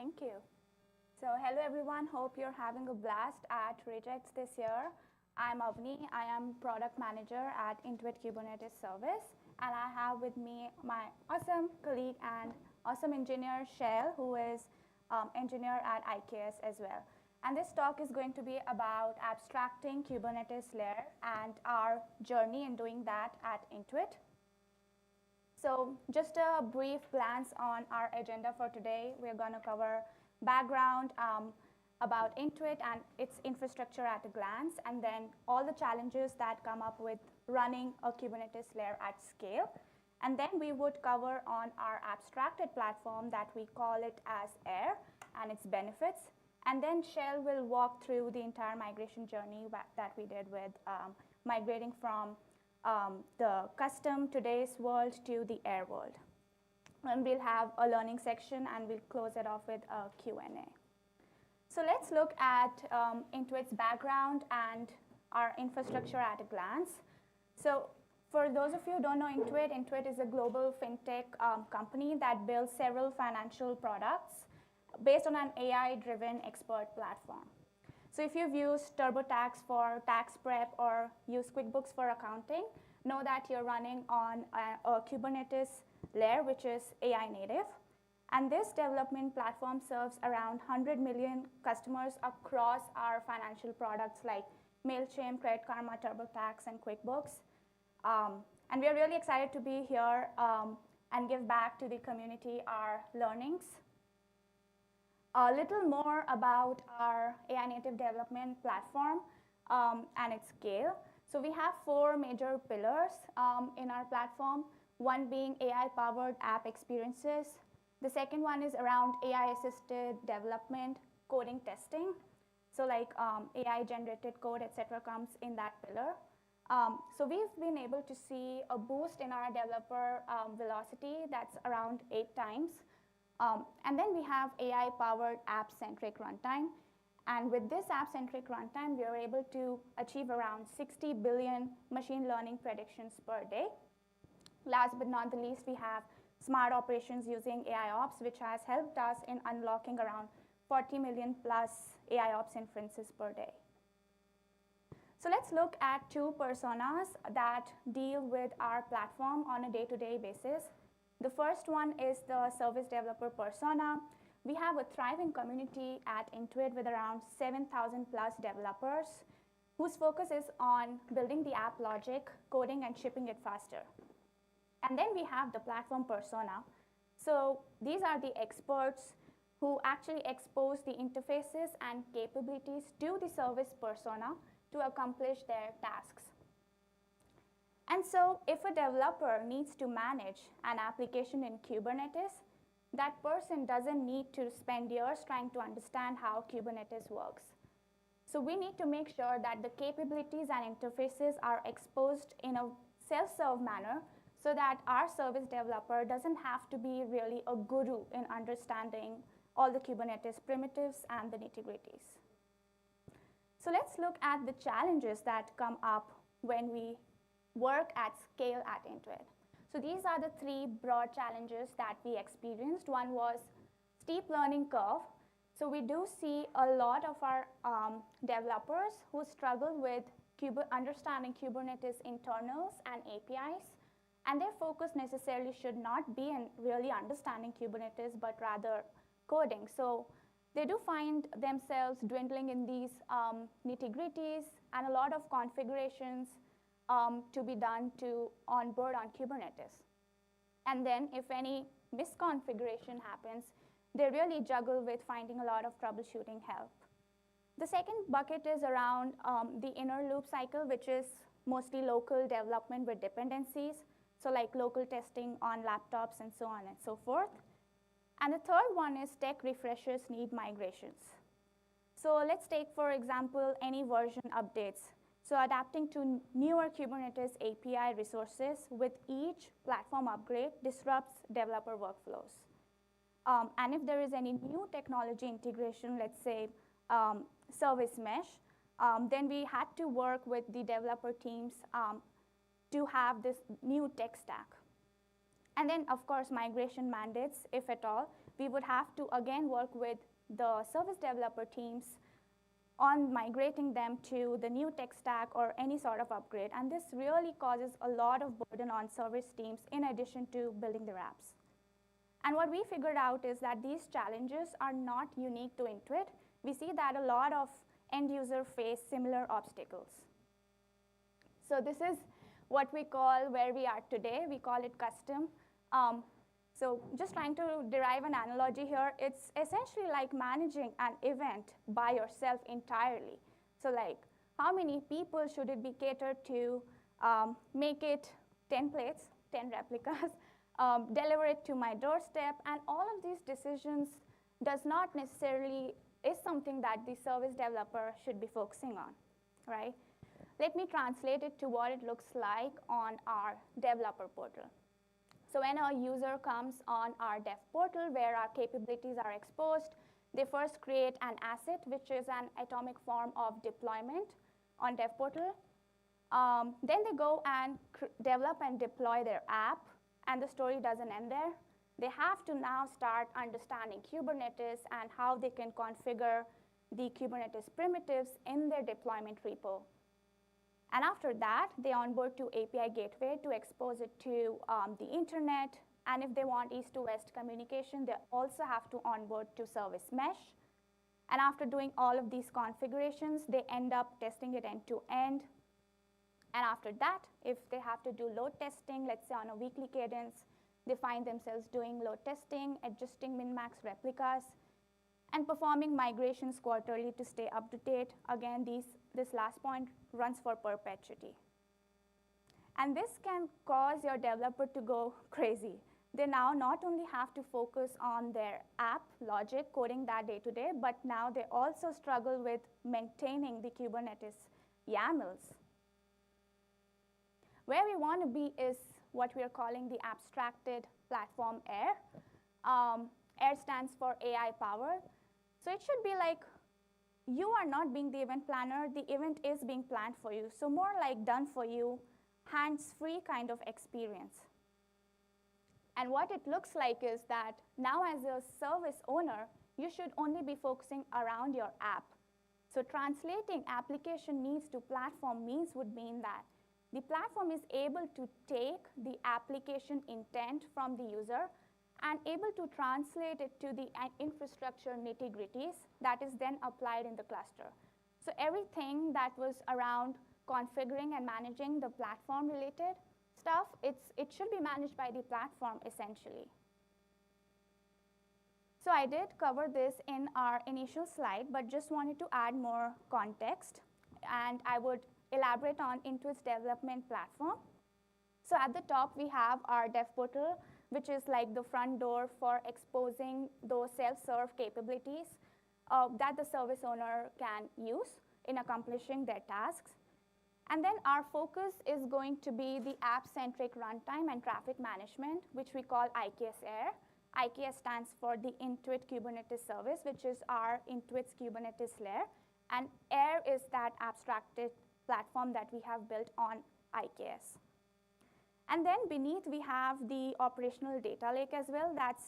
Thank you. So hello everyone, hope you're having a blast at Rejects this year. I'm Avni, I am product manager at Intuit Kubernetes service, and I have with me my awesome colleague and awesome engineer, Shell, who is engineer at IKS as well. And this talk is going to be about abstracting Kubernetes layer and our journey in doing that at Intuit. So just a brief glance on our agenda for today. We're going to cover background about Intuit and its infrastructure at a glance, and then all the challenges that come up with running a Kubernetes layer at scale. And then we would cover on our abstracted platform that we call it as AIR and its benefits. And then Shell will walk through the entire migration journey that we did with migrating from the custom today's world to the AIR world. And we'll have a learning section, and we'll close it off with a Q&A. So let's look at Intuit's background and our infrastructure at a glance. So for those of you who don't know Intuit, Intuit is a global fintech company that builds several financial products based on an AI-driven expert platform. So if you've used TurboTax for tax prep or use QuickBooks for accounting, know that you're running on a Kubernetes layer, which is AI native. And this development platform serves around 100 million customers across our financial products like MailChimp, Credit Karma, TurboTax, and QuickBooks. And we're really excited to be here and give back to the community our learnings. A little more about our AI native development platform and its scale. So we have 4 major pillars in our platform, one being AI-powered app experiences. The second one is around AI-assisted development, coding testing. So like AI-generated code, et cetera, comes in that pillar. So we've been able to see a boost in our developer velocity that's around 8 times. And then we have AI-powered app-centric runtime. And with this app-centric runtime, we are able to achieve around 60 billion machine learning predictions per day. Last but not the least, we have smart operations using AIOps, which has helped us in unlocking around 40 million plus AIOps inferences per day. So let's look at 2 personas that deal with our platform on a day-to-day basis. The first one is the service developer persona. We have a thriving community at Intuit with around 7,000 plus developers whose focus is on building the app logic, coding, and shipping it faster. And then we have the platform persona. So these are the experts who actually expose the interfaces and capabilities to the service persona to accomplish their tasks. And so if a developer needs to manage an application in Kubernetes, that person doesn't need to spend years trying to understand how Kubernetes works. So we need to make sure that the capabilities and interfaces are exposed in a self-serve manner so that our service developer doesn't have to be really a guru in understanding all the Kubernetes primitives and the nitty-gritties. So let's look at the challenges that come up when we work at scale at Intuit. So these are the 3 broad challenges that we experienced. One was steep learning curve. So we do see a lot of our developers who struggle with understanding Kubernetes internals and APIs. And their focus necessarily should not be in really understanding Kubernetes, but rather coding. So they do find themselves dwindling in these nitty-gritties and a lot of configurations to be done to onboard on Kubernetes. And then if any misconfiguration happens, they really juggle with finding a lot of troubleshooting help. The second bucket is around the inner loop cycle, which is mostly local development with dependencies, so like local testing on laptops and so on and so forth. And the third one is tech refreshers need migrations. So let's take, for example, any version updates. So adapting to newer Kubernetes API resources with each platform upgrade disrupts developer workflows. And if there is any new technology integration, let's say service mesh, then we had to work with the developer teams to have this new tech stack. And then, of course, migration mandates, if at all. We would have to, again, work with the service developer teams on migrating them to the new tech stack or any sort of upgrade. And this really causes a lot of burden on service teams in addition to building their apps. And what we figured out is that these challenges are not unique to Intuit. We see that a lot of end users face similar obstacles. So this is what we call where we are today. We call it custom. So just trying to derive an analogy here, it's essentially like managing an event by yourself entirely. So like, how many people should it be catered to, make it 10 plates, 10 replicas, deliver it to my doorstep, and all of these decisions does not necessarily is something that the service developer should be focusing on, right? Let me translate it to what it looks like on our developer portal. So when a user comes on our dev portal where our capabilities are exposed, they first create an asset, which is an atomic form of deployment on dev portal. Then they go and develop and deploy their app, and the story doesn't end there. They have to now start understanding Kubernetes and how they can configure the Kubernetes primitives in their deployment repo. And after that, they onboard to API Gateway to expose it to the internet. And if they want east to west communication, they also have to onboard to Service Mesh. And after doing all of these configurations, they end up testing it end to end. And after that, if they have to do load testing, let's say on a weekly cadence, they find themselves doing load testing, adjusting min-max replicas, and performing migrations quarterly to stay up to date. Again, this last point runs for perpetuity. And this can cause your developer to go crazy. They now not only have to focus on their app logic, coding that day to day, but now they also struggle with maintaining the Kubernetes YAMLs. Where we want to be is what we are calling the abstracted platform AIR. AIR stands for AI powered. So it should be like you are not being the event planner, the event is being planned for you. So more like done for you, hands-free kind of experience. And what it looks like is that now as a service owner, you should only be focusing around your app. So translating application needs to platform needs would mean that the platform is able to take the application intent from the user and able to translate it to the infrastructure nitty-gritties that is then applied in the cluster. So everything that was around configuring and managing the platform-related stuff, it should be managed by the platform, essentially. So I did cover this in our initial slide, but just wanted to add more context, and I would elaborate on Intuit's development platform. So at the top, we have our dev portal, which is like the front door for exposing those self-serve capabilities that the service owner can use in accomplishing their tasks. And then our focus is going to be the app-centric runtime and traffic management, which we call IKS AIR. IKS stands for the Intuit Kubernetes Service, which is our Intuit's Kubernetes layer. And AIR is that abstracted platform that we have built on IKS. And then beneath, we have the operational data lake as well. That's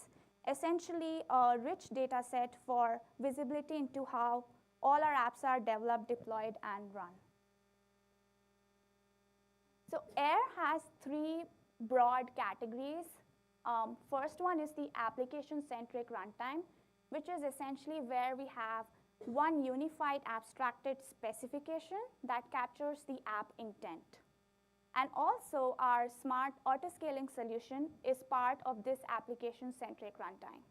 essentially a rich data set for visibility into how all our apps are developed, deployed, and run. So AIR has three broad categories. First one is the application-centric runtime, which is essentially where we have one unified abstracted specification that captures the app intent. And also, our smart auto-scaling solution is part of this application-centric runtime.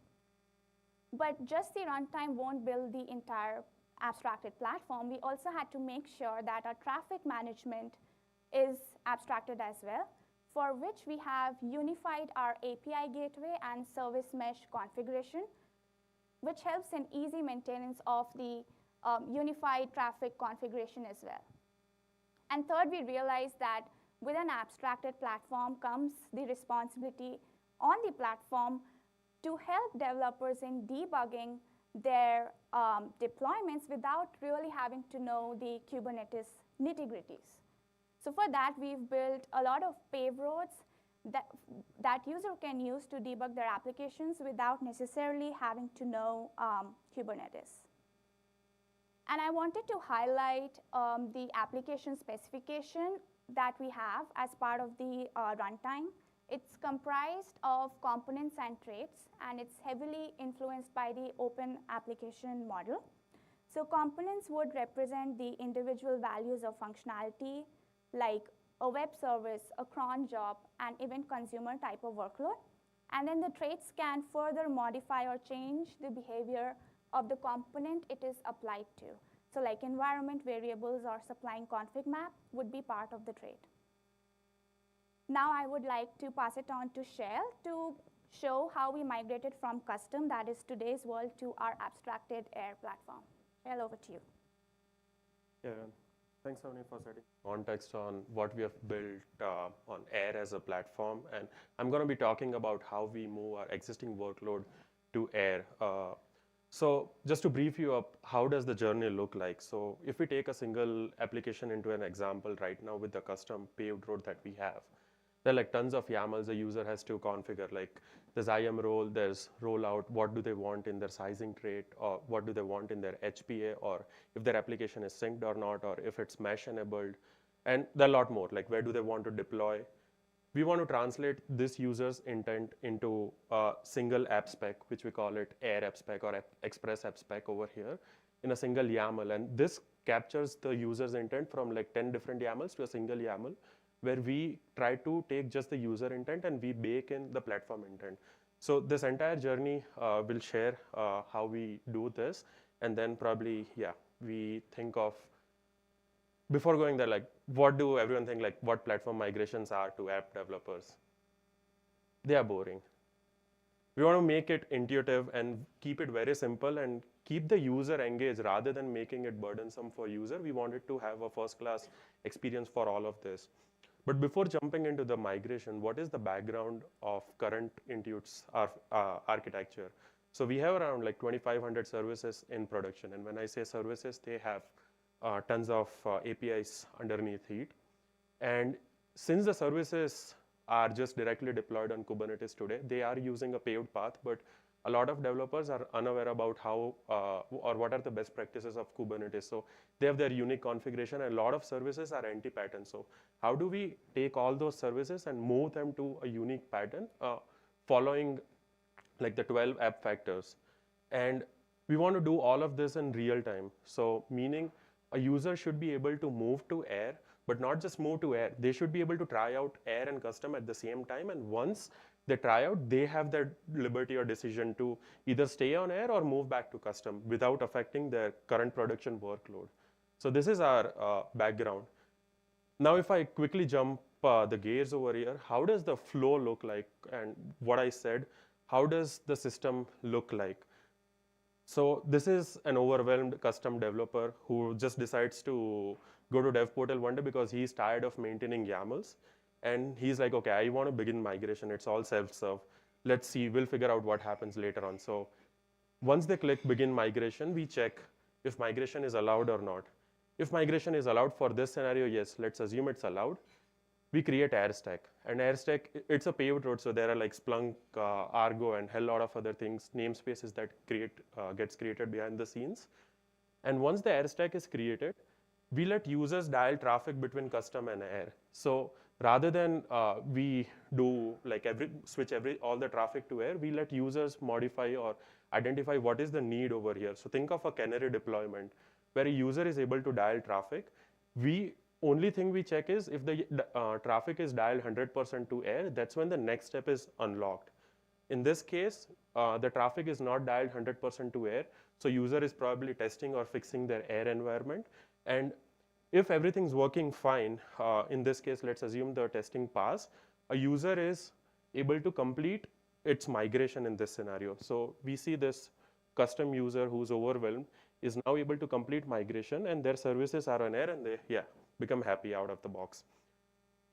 But just the runtime won't build the entire abstracted platform. We also had to make sure that our traffic management is abstracted as well, for which we have unified our API gateway and service mesh configuration, which helps in easy maintenance of the unified traffic configuration as well. And third, we realized that with an abstracted platform comes the responsibility on the platform to help developers in debugging their deployments without really having to know the Kubernetes nitty-gritties. So for that, we've built a lot of paved roads that user can use to debug their applications without necessarily having to know Kubernetes. And I wanted to highlight the application specification that we have as part of the runtime. It's comprised of components and traits, and it's heavily influenced by the open application model. So components would represent the individual values of functionality, like a web service, a cron job, and even consumer type of workload. And then the traits can further modify or change the behavior of the component it is applied to. So like environment variables or supplying config map would be part of the trait. Now I would like to pass it on to Shell to show how we migrated from custom, that is today's world, to our abstracted Air platform. Shell, over to you. Yeah, thanks, Avni, for setting context on what we have built on Air as a platform. And I'm going to be talking about how we move our existing workload to Air. So just to brief you up, how does the journey look like? So if we take a single application into an example right now with the custom paved road that we have, there are like tons of YAMLs a user has to configure. Like there's IAM role, there's rollout, what do they want in their sizing trait, or what do they want in their HPA, or if their application is synced or not, or if it's mesh enabled. And there are a lot more, like where do they want to deploy. We want to translate this user's intent into a single app spec, which we call it Air app spec or Express app spec over here, in a single YAML. And this captures the user's intent from like 10 different YAMLs to a single YAML, where we try to take just the user intent and we bake in the platform intent. So this entire journey will share how we do this. And then probably, yeah, we think of, before going there, like what do everyone think, like what platform migrations are to app developers? They are boring. We want to make it intuitive and keep it very simple and keep the user engaged rather than making it burdensome for user. We wanted to have a first-class experience for all of this. But before jumping into the migration, what is the background of current Intuit's architecture? So we have around like 2,500 services in production. And when I say services, they have tons of APIs underneath it. And since the services are just directly deployed on Kubernetes today, they are using a paved path, but a lot of developers are unaware about how or what are the best practices of Kubernetes. So they have their unique configuration, and a lot of services are anti-pattern. So how do we take all those services and move them to a unique pattern following like the 12 app factors? And we want to do all of this in real time. So meaning a user should be able to move to Air, but not just move to Air. They should be able to try out Air and custom at the same time. And once they try out, they have that liberty or decision to either stay on Air or move back to custom without affecting their current production workload. So this is our background. Now, if I quickly jump the gears over here, how does the flow look like? And what I said, how does the system look like? So this is an overwhelmed custom developer who just decides to go to dev portal one day because he's tired of maintaining YAMLs. And he's like, okay, I want to begin migration. It's all self-serve. Let's see, we'll figure out what happens later on. So once they click begin migration, we check if migration is allowed or not. If migration is allowed for this scenario, yes, let's assume it's allowed. We create AirStack. And AirStack, it's a paved road, so there are like Splunk, Argo, and a hell lot of other things, namespaces that gets created behind the scenes. And once the AirStack is created, we let users dial traffic between custom and Air. So rather than we do like switch all the traffic to Air, we let users modify or identify what is the need over here. So think of a canary deployment where a user is able to dial traffic. Only thing we check is if the traffic is dialed 100% to Air, that's when the next step is unlocked. In this case, the traffic is not dialed 100% to Air, so user is probably testing or fixing their Air environment. And if everything's working fine, in this case, let's assume the testing pass, a user is able to complete its migration in this scenario. So we see this custom user who's overwhelmed is now able to complete migration, and their services are on Air, and they become happy out of the box.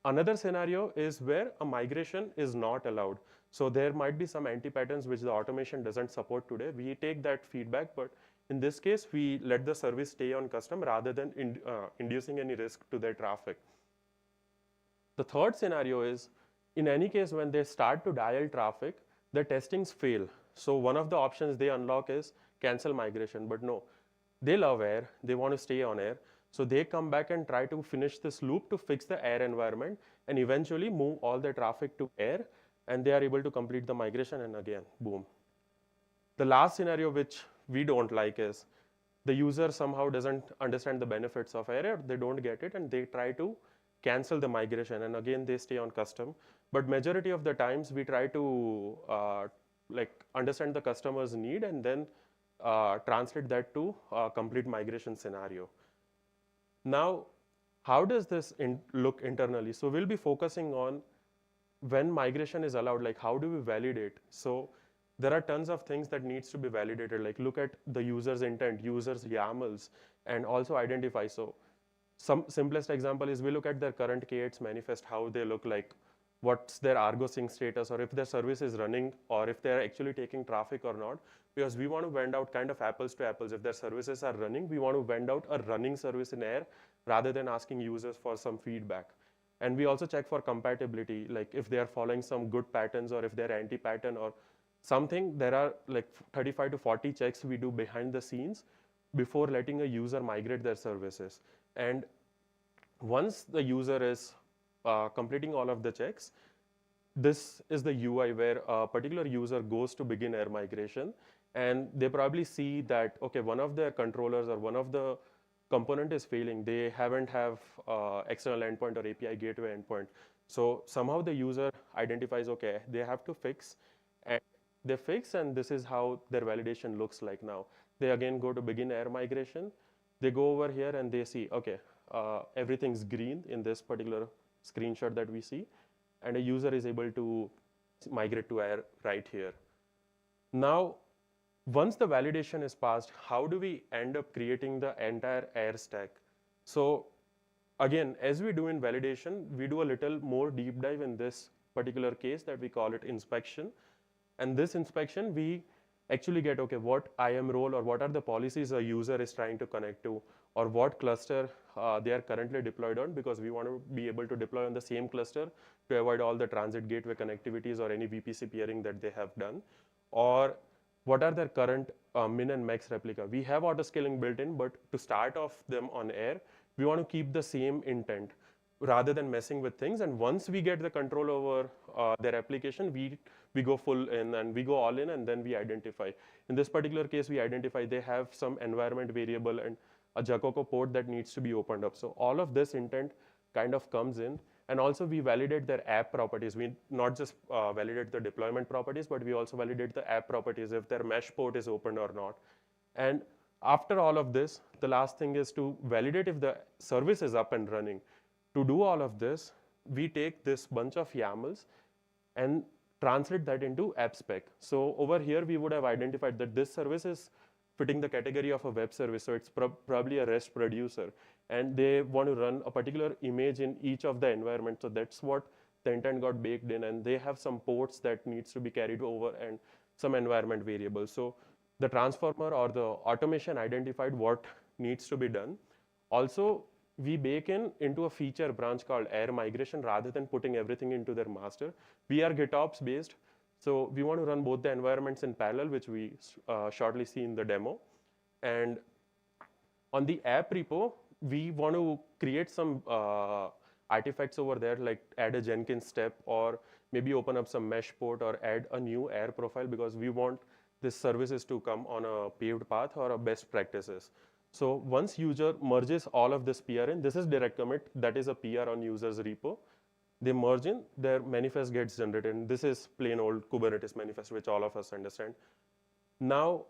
Another scenario is where a migration is not allowed. So there might be some anti-patterns which the automation doesn't support today. We take that feedback, but in this case, we let the service stay on custom rather than inducing any risk to their traffic. The third scenario is in any case, when they start to dial traffic, the testings fail. So one of the options they unlock is cancel migration, but no, they love air, they want to stay on air. So they come back and try to finish this loop to fix the air environment and eventually move all the traffic to air, and they are able to complete the migration, and again, boom. The last scenario which we don't like is the user somehow doesn't understand the benefits of air, they don't get it, and they try to cancel the migration, and again they stay on custom. But majority of the times we try to like understand the customer's need and then translate that to a complete migration scenario. Now, how does this look internally? So we'll be focusing on when migration is allowed, like how do we validate? So there are tons of things that needs to be validated, like look at the user's intent, user's YAMLs, and also identify. So some simplest example is we look at their current K8s manifest, how they look like, what's their Argo sync status, or if their service is running, or if they're actually taking traffic or not, because we want to vend out kind of apples to apples. If their services are running, we want to vend out a running service in air rather than asking users for some feedback. And we also check for compatibility, like if they are following some good patterns or if they're anti-pattern or something. There are like 35 to 40 checks we do behind the scenes before letting a user migrate their services. And once the user is completing all of the checks, this is the UI where a particular user goes to begin air migration, and they probably see that, okay, one of their controllers or one of the component is failing. They haven't have external endpoint or API gateway endpoint. So somehow the user identifies, okay, they have to fix, and they fix, and this is how their validation looks like now. They again go to begin air migration. They go over here and they see, okay, everything's green in this particular screenshot that we see, and a user is able to migrate to air right here. Now, once the validation is passed, how do we end up creating the entire air stack? So again, as we do in validation, we do a little more deep dive in this particular case that we call it inspection. And this inspection, we actually get, okay, what IAM role or what are the policies a user is trying to connect to, or what cluster they are currently deployed on, because we want to be able to deploy on the same cluster to avoid all the transit gateway connectivities or any VPC peering that they have done. Or what are their current min and max replica? We have autoscaling built in, but to start off them on air, we want to keep the same intent rather than messing with things. And once we get the control over their application, we go full in and we go all in, and then we identify. In this particular case, we identify they have some environment variable and a Jacoco port that needs to be opened up. So all of this intent kind of comes in. And also we validate their app properties. We not just validate the deployment properties, but we also validate the app properties, if their mesh port is opened or not. And after all of this, the last thing is to validate if the service is up and running. To do all of this, we take this bunch of YAMLs and translate that into app spec. So over here, we would have identified that this service is fitting the category of a web service. So it's probably a REST producer, and they want to run a particular image in each of the environments. So that's what the intent got baked in, and they have some ports that needs to be carried over and some environment variables. So the transformer or the automation identified what needs to be done. Also, we bake into a feature branch called air migration rather than putting everything into their master. We are GitOps based. So we want to run both the environments in parallel, which we shortly see in the demo. And on the app repo, we want to create some artifacts over there, like add a Jenkins step, or maybe open up some mesh port, or add a new air profile, because we want this services to come on a paved path or a best practices. So once user merges all of this PR in, this is direct commit, that is a PR on user's repo. They merge in, their manifest gets generated. And this is plain old Kubernetes manifest, which all of us understand. Now,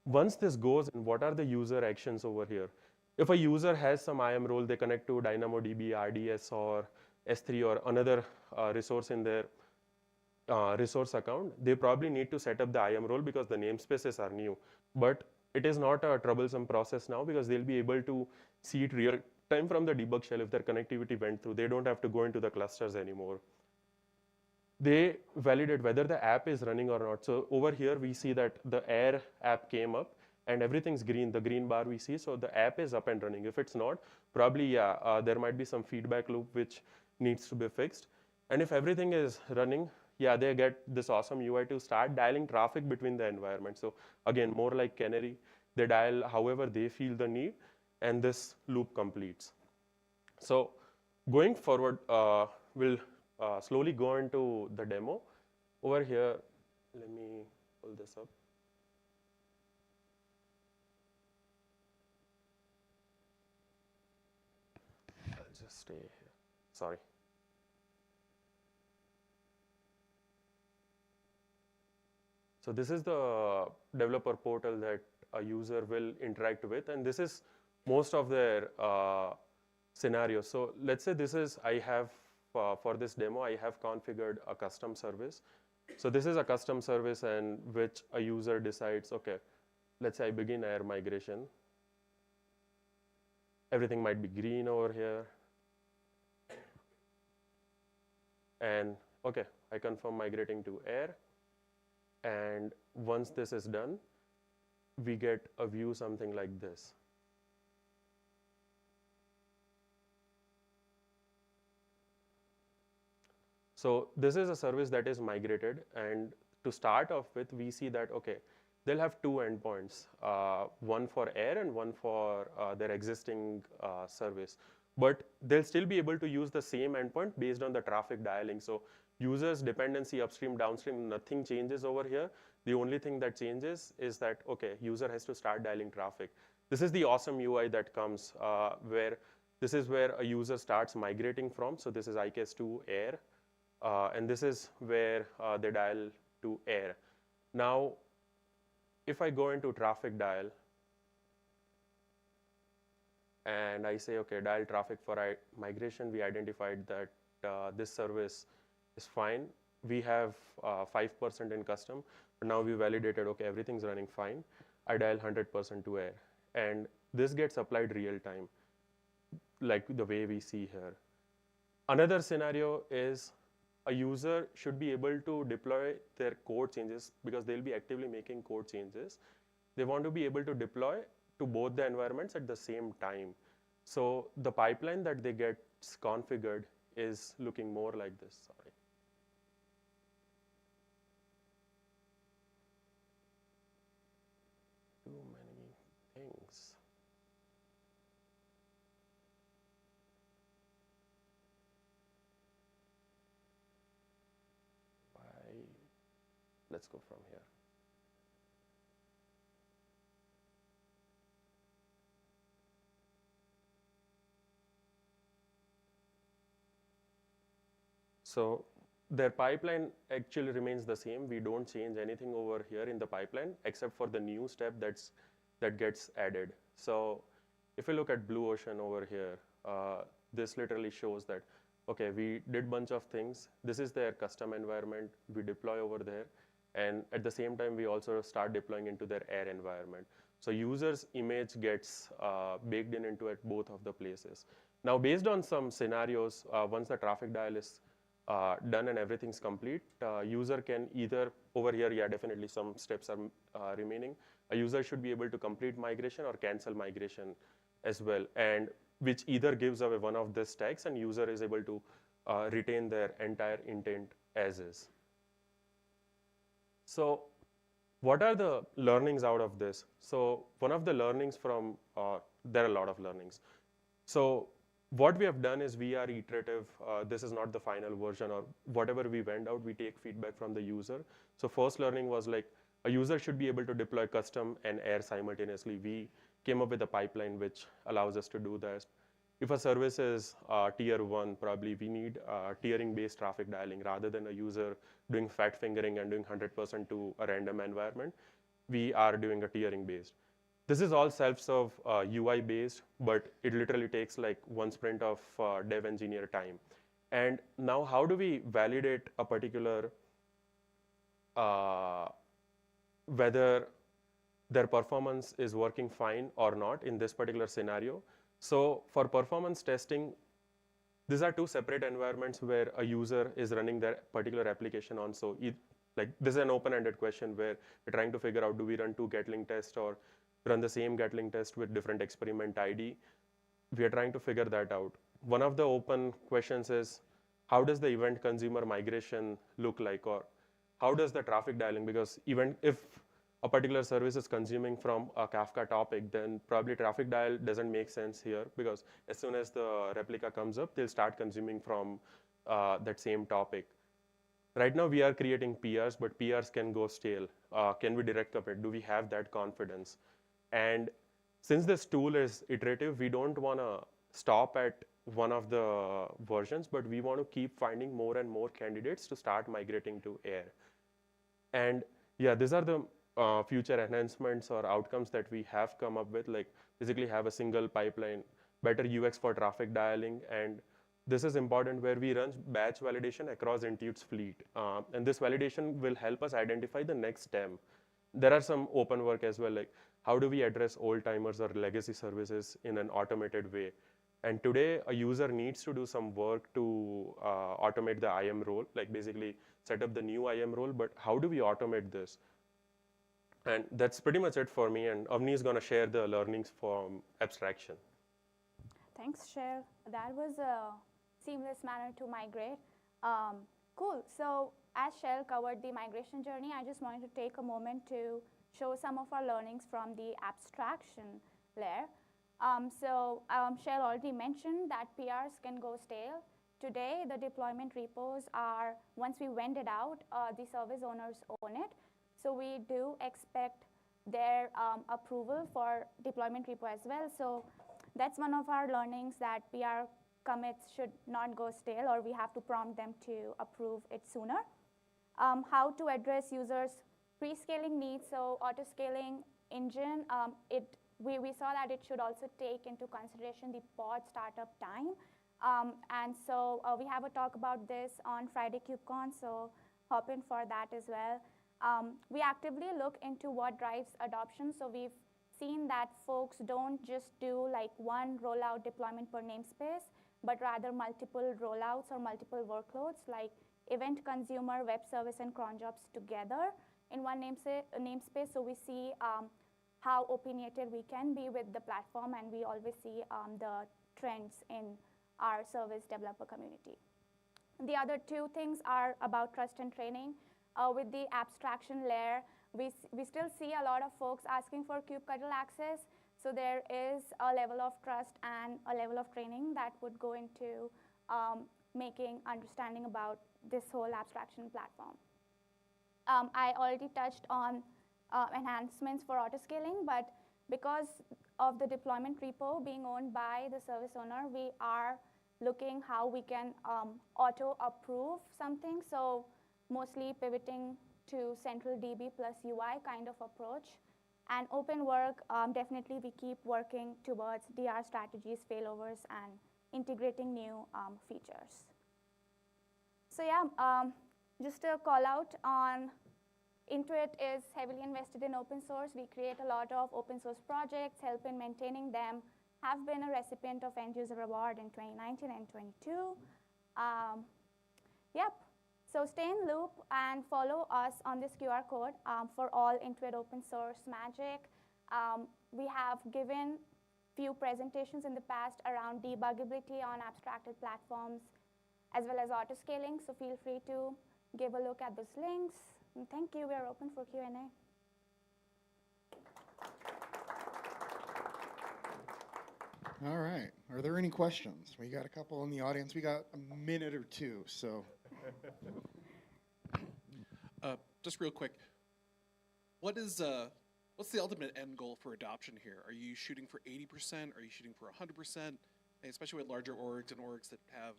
once this goes in, what are the user actions over here? If a user has some IAM role, they connect to DynamoDB, RDS, or S3, or another resource in their resource account, they probably need to set up the IAM role because the namespaces are new. But it is not a troublesome process now, because they'll be able to see it real time from the debug shell if their connectivity went through. They don't have to go into the clusters anymore. They validate whether the app is running or not. So over here, we see that the air app came up and everything's green, the green bar we see. So the app is up and running. If it's not, probably, there might be some feedback loop which needs to be fixed. And if everything is running, yeah, they get this awesome UI to start dialing traffic between the environment. So again, more like canary, they dial however they feel the need, and this loop completes. So going forward, we'll slowly go into the demo. Over here, let me pull this up. I'll just stay here. Sorry. So this is the developer portal that a user will interact with, and this is most of their scenarios. So let's say this is, I have, for this demo, I have configured a custom service. So this is a custom service and which a user decides, okay, let's say I begin air migration. Everything might be green over here. And okay, I confirm migrating to air. And once this is done, we get a view something like this. So this is a service that is migrated, and to start off with, we see that, okay, they'll have two endpoints, one for air and one for their existing service. But they'll still be able to use the same endpoint based on the traffic dialing. So users, dependency, upstream, downstream, nothing changes over here. The only thing that changes is that, okay, user has to start dialing traffic. This is the awesome UI that comes where this is where a user starts migrating from. So this is ICAS to air. And this is where they dial to air. Now, if I go into traffic dial and I say, okay, dial traffic for migration, we identified that this service is fine. We have 5% in custom, but now we validated, okay, everything's running fine. I dial 100% to air. And this gets applied real time, like the way we see here. Another scenario is a user should be able to deploy their code changes because they'll be actively making code changes. They want to be able to deploy to both the environments at the same time. So the pipeline that they get configured is looking more like this. Sorry. Too many things. Let's go from here. So their pipeline actually remains the same. We don't change anything over here in the pipeline except for the new step that gets added. So if you look at Blue Ocean over here, this literally shows that, okay, we did bunch of things. This is their custom environment. We deploy over there. And at the same time, we also start deploying into their air environment. So users' image gets baked into it both of the places. Now, based on some scenarios, once the traffic dial is done and everything's complete, user can either, over here, yeah, definitely some steps are remaining. A user should be able to complete migration or cancel migration as well, and which either gives away one of these tags and user is able to retain their entire intent as is. So what are the learnings out of this? So one of the learnings from, there are a lot of learnings. So what we have done is we are iterative. This is not the final version, or whatever we went out, we take feedback from the user. So first learning was like a user should be able to deploy custom and air simultaneously. We came up with a pipeline which allows us to do that. If a service is tier 1, probably we need tiering-based traffic dialing rather than a user doing fat fingering and doing 100% to a random environment. We are doing a tiering-based. This is all self-serve UI-based, but it literally takes like one sprint of dev engineer time. And now how do we validate a particular, whether their performance is working fine or not in this particular scenario? So for performance testing, these are two separate environments where a user is running their particular application on. So like this is an open-ended question where we're trying to figure out, do we run two Gatling tests or run the same Gatling test with different experiment ID? We are trying to figure that out. One of the open questions is, how does the event consumer migration look like, or how does the traffic dialing, because if a particular service is consuming from a Kafka topic, then probably traffic dial doesn't make sense here, because as soon as the replica comes up, they'll start consuming from that same topic. Right now we are creating PRs, but PRs can go stale. Can we direct commit? Do we have that confidence? And since this tool is iterative, we don't want to stop at one of the versions, but we want to keep finding more and more candidates to start migrating to AIR. And yeah, these are the future enhancements or outcomes that we have come up with, like basically have a single pipeline, better UX for traffic dialing, and this is important where we run batch validation across Intuit's fleet. And this validation will help us identify the next stem. There are some open work as well, like how do we address old timers or legacy services in an automated way? And today, a user needs to do some work to automate the IM role, like basically set up the new IM role, but how do we automate this? And that's pretty much it for me, and Avni is going to share the learnings from abstraction. Thanks, Shel. That was a seamless manner to migrate. Cool. So as Shel covered the migration journey, I just wanted to take a moment to show some of our learnings from the abstraction layer. Shel already mentioned that PRs can go stale. Today, the deployment repos are, once we vend it out, the service owners own it. So we do expect their approval for deployment repo as well. So that's one of our learnings, that PR commits should not go stale, or we have to prompt them to approve it sooner. How to address users' pre-scaling needs. So auto-scaling engine, we saw that it should also take into consideration the pod startup time. And so we have a talk about this on Friday KubeCon, so hop in for that as well. We actively look into what drives adoption. So we've seen that folks don't just do like one rollout deployment per namespace, but rather multiple rollouts or multiple workloads, like event consumer, web service, and cron jobs together in one namespace. So we see how opinionated we can be with the platform, and we always see the trends in our service developer community. The other two things are about trust and training. With the abstraction layer, we still see a lot of folks asking for kubectl access. So there is a level of trust and a level of training that would go into making understanding about this whole abstraction platform. I already touched on enhancements for auto-scaling, but because of the deployment repo being owned by the service owner, we are looking how we can auto-approve something. So mostly pivoting to central DB plus UI kind of approach. And open work, definitely we keep working towards DR strategies, failovers, and integrating new features. So yeah, just a call out on Intuit is heavily invested in open source. We create a lot of open source projects, help in maintaining them, have been a recipient of end user award in 2019 and 22. Yep. So stay in loop and follow us on this QR code for all Intuit open source magic. We have given few presentations in the past around debuggability on abstracted platforms, as well as auto-scaling. So feel free to give a look at those links. And thank you. We are open for Q&A. All right. Are there any questions? We got a couple in the audience. We got a minute or two, so. Just real quick, what's the ultimate end goal for adoption here? Are you shooting for 80%? Are you shooting for 100%? Especially with larger orgs and orgs that have,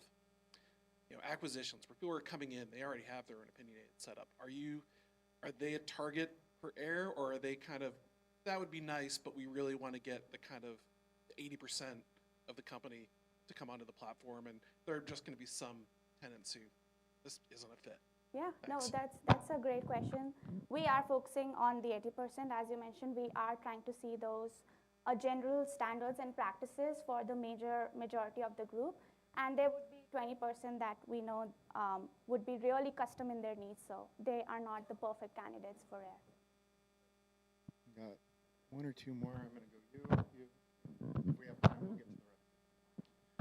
acquisitions where people are coming in, they already have their own opinionated setup. Are they a target for AIR, or are they kind of, that would be nice, but we really want to get the kind of 80% of the company to come onto the platform, and there are just going to be some tenants who this isn't a fit? Yeah, Thanks. no, that's a great question. We are focusing on the 80%. As you mentioned, we are trying to see those general standards and practices for the majority of the group. And there would be 20% that we know would be really custom in their needs, so they are not the perfect candidates for AIR. We got one or two more. I'm going to go you. If we have time, we'll get to the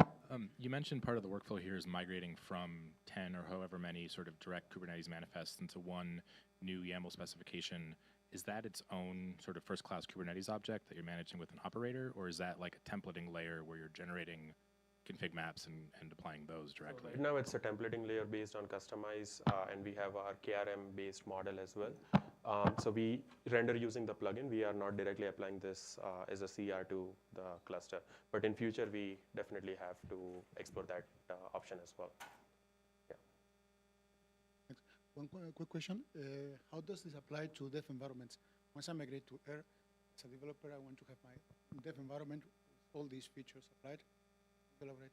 rest. You mentioned part of the workflow here is migrating from 10 or however many sort of direct Kubernetes manifests into one new YAML specification. Is that its own sort of first-class Kubernetes object that you're managing with an operator, or is that like a templating layer where you're generating config maps and applying those directly? Right now it's a templating layer based on customize, and we have our KRM-based model as well. So we render using the plugin. We are not directly applying this as a CR to the cluster. But in future, we definitely have to explore that option as well. One quick question. How does this apply to dev environments? Once I migrate to Air, as a developer, I want to have my dev environment with all these features applied. Elaborate.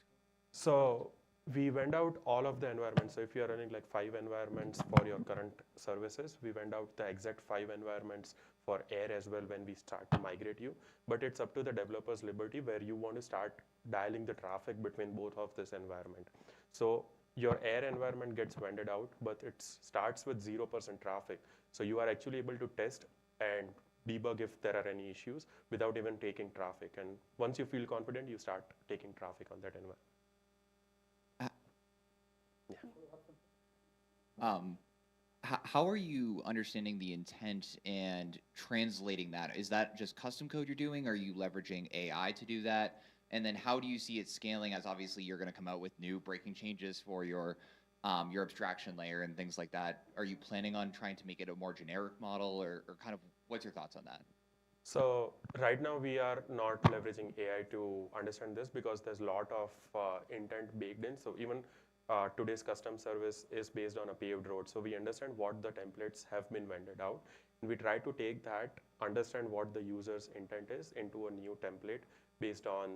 So we went out all of the environments. So if you're running like 5 environments for your current services, we went out the exact 5 environments for Air as well when we start to migrate you. But it's up to the developer's liberty where you want to start dialing the traffic between both of this environment. So your Air environment gets vended out, but it starts with 0% traffic. So you are actually able to test and debug if there are any issues without even taking traffic. And once you feel confident, you start taking traffic on that environment. How are you understanding the intent and translating that? Is that just custom code you're doing? Are you leveraging AI to do that? And then how do you see it scaling, as obviously you're going to come out with new breaking changes for your abstraction layer and things like that? Are you planning on trying to make it a more generic model, or kind of what's your thoughts on that? So right now we are not leveraging AI to understand this because there's a lot of intent baked in. So even today's custom service is based on a paved road. So we understand what the templates have been vended out. And we try to take that, understand what the user's intent is into a new template based on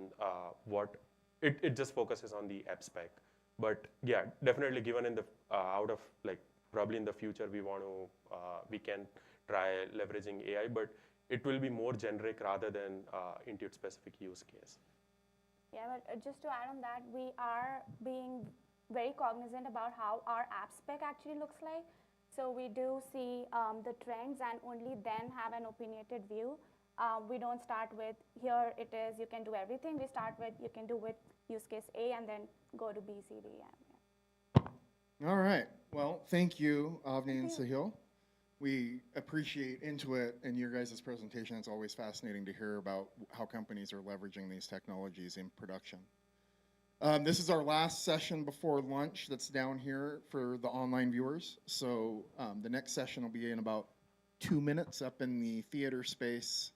what it just focuses on the app spec. But yeah, definitely given in the out of like probably in the future we can try leveraging AI, but it will be more generic rather than Intuit specific use case. Yeah, but just to add on that, we are being very cognizant about how our app spec actually looks like. So we do see the trends and only then have an opinionated view. We don't start with here it is, you can do everything. We start with you can do with use case A and then go to B, C, D. All right. Well, thank you, Avni and Sahil. We appreciate Intuit and your guys' presentation. It's always fascinating to hear about how companies are leveraging these technologies in production. This is our last session before lunch that's down here for the online viewers. So the next session will be in about 2 minutes up in the theater space.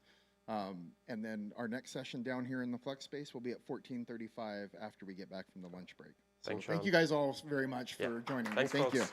And then our next session down here in the flex space will be at 14:35 after we get back from the lunch break. So Thanks, thank Sean. you guys all very much for joining. Thanks, Thank folks. you.